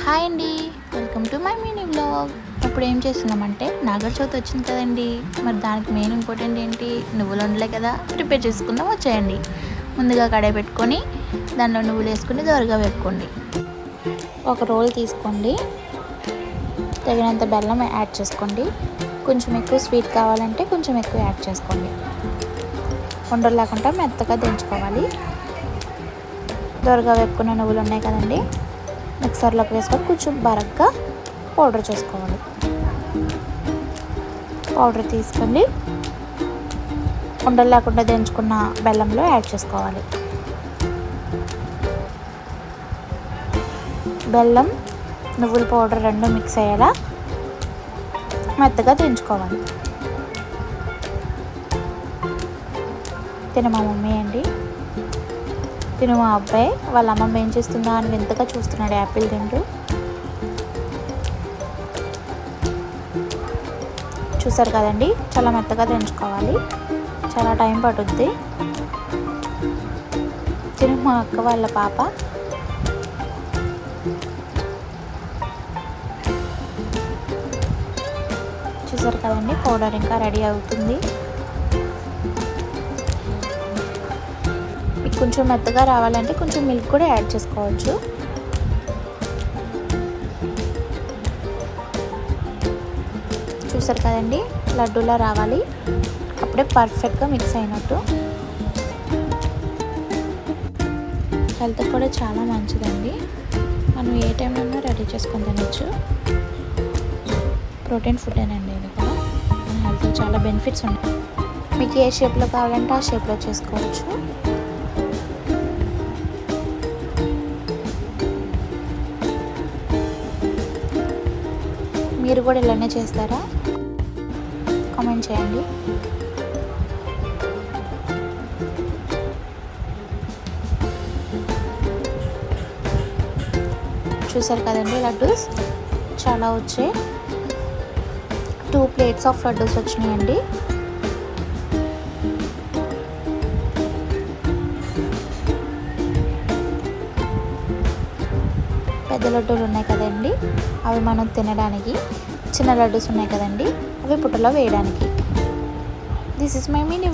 Hi అండి, welcome to my mini vlog. ఇప్పుడు ఏం చేస్తున్నామంటే నాగర్ చవితి వచ్చింది కదండి. మరి దానికి మెయిన్ ఇంపార్టెంట్ ఏంటి, నువ్వులు ఉండలే కదా, ప్రిపేర్ చేసుకుందాం వచ్చేయండి. ముందుగా కడాయి పెట్టుకొని దానిలో నువ్వులు వేసుకొని దోరగా వేపుకోండి. ఒక రోల్ తీసుకోండి, తగినంత బెల్లం యాడ్ చేసుకోండి. కొంచెం ఎక్కువ స్వీట్ కావాలంటే కొంచెం ఎక్కువ యాడ్ చేసుకోండి. ఉండలు లేకుండా మెత్తగా దించుకోవాలి. దోరగా వేపుకున్న నువ్వులు ఉన్నాయి కదండి, మిక్సర్లోకి వేసుకొని కొంచెం బరగ్గా పౌడర్ చేసుకోవాలి. పౌడర్ తీసుకొని ఉండలు లేకుండా దించుకున్న బెల్లంలో యాడ్ చేసుకోవాలి. బెల్లం నువ్వుల పౌడర్ రెండు మిక్స్ అయ్యేలా మెత్తగా దించుకోవాలి. తిన మా మమ్మీ అండి, తిను మా అబ్బాయి. వాళ్ళ అమ్మమ్మ ఏం చేస్తుందా అని వింతగా చూస్తున్నాడు యాపిల్ తింటూ. చూసారు కదండి, చాలా మెత్తగా దించుకోవాలి, చాలా టైం పడుద్ది. తిను మా అక్క వాళ్ళ పాప. చూసారు కదండి, పౌడర్ ఇంకా రెడీ అవుతుంది. మీకు కొంచెం మెత్తగా రావాలంటే కొంచెం మిల్క్ కూడా యాడ్ చేసుకోవచ్చు. చూసారు కదండి, లడ్డూలా రావాలి, అప్పుడే పర్ఫెక్ట్గా మిక్స్ అయినట్టు. హెల్త్ కూడా చాలా మంచిదండి, మనం ఏ టైంలో రెడీ చేసుకొని తినచ్చు. ప్రోటీన్ ఫుడ్ అండి ఇది కూడా, మన హెల్త్కి చాలా బెనిఫిట్స్ ఉన్నాయి. మీకు ఏ షేప్లో కావాలంటే ఆ షేప్లో చేసుకోవచ్చు. మీరు కూడా ఇలానే చేస్తారా? కామెంట్ చేయండి. చూసారు కదండి, లడ్డూస్ చాలా వచ్చాయి. 2 plates ఆఫ్ లడ్డూస్ వచ్చినాయండి. పెద్ద లడ్డూలు ఉన్నాయి కదండి, అవి మనం తినడానికి. చిన్న లడ్డూస్ ఉన్నాయి కదండి, అవి పుట్టలో వేయడానికి. This is my mini